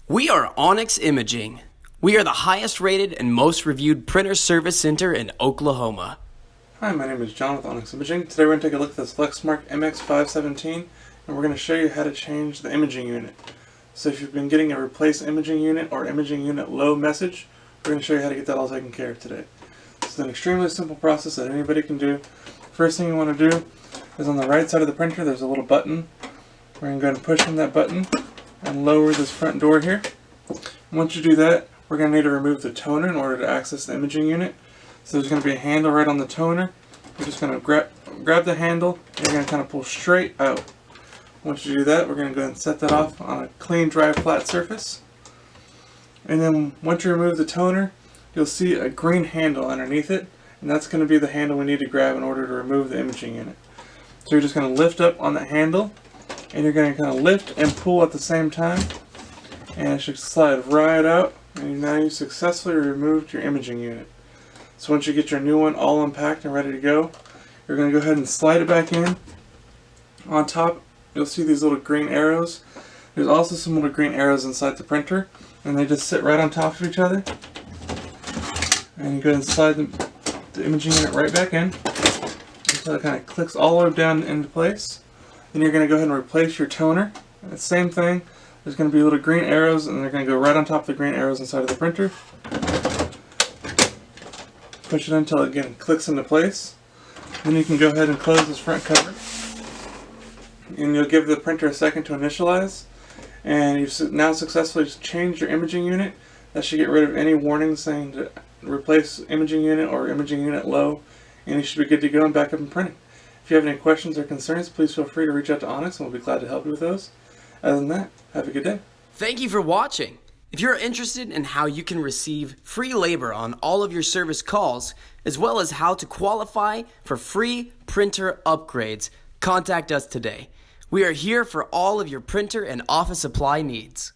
We are Onyx Imaging. We are the highest rated and most reviewed printer service center in Oklahoma. Hi, my name is John with Onyx Imaging. Today we're going to take a look at this Lexmark MX517 and we're going to show you how to change the imaging unit. So if you've been getting a replace imaging unit or imaging unit low message, we're going to show you how to get that all taken care of today. This is an extremely simple process that anybody can do. First thing you want to do is on the right side of the printer there's a little button. We're going to go ahead and push on that button and lower this front door here. Once you do that, we're going to need to remove the toner in order to access the imaging unit. So there's going to be a handle right on the toner. You're just going to grab the handle and you're going to kind of pull straight out. Once you do that, we're going to go ahead and set that off on a clean, dry, flat surface. And then once you remove the toner, you'll see a green handle underneath it, and that's going to be the handle we need to grab in order to remove the imaging unit. So you're just going to lift up on that handle, and you're going to kind of lift and pull at the same time, and it should slide right out, and now you successfully removed your imaging unit. So once you get your new one all unpacked and ready to go, you're going to go ahead and slide it back in. On top, you'll see these little green arrows. There's also some little green arrows inside the printer, and they just sit right on top of each other. And you go ahead and slide the imaging unit right back in until it kind of clicks all the way down into place. Then you're going to go ahead and replace your toner. And the same thing, there's going to be little green arrows, and they're going to go right on top of the green arrows inside of the printer. Push it until it again clicks into place. Then you can go ahead and close this front cover. And you'll give the printer a second to initialize. And you've now successfully changed your imaging unit. That should get rid of any warnings saying to replace imaging unit or imaging unit low. And you should be good to go and back up and printing. If you have any questions or concerns, please feel free to reach out to Onyx and we'll be glad to help you with those. Other than that, have a good day. Thank you for watching. If you're interested in how you can receive free labor on all of your service calls, as well as how to qualify for free printer upgrades, contact us today. We are here for all of your printer and office supply needs.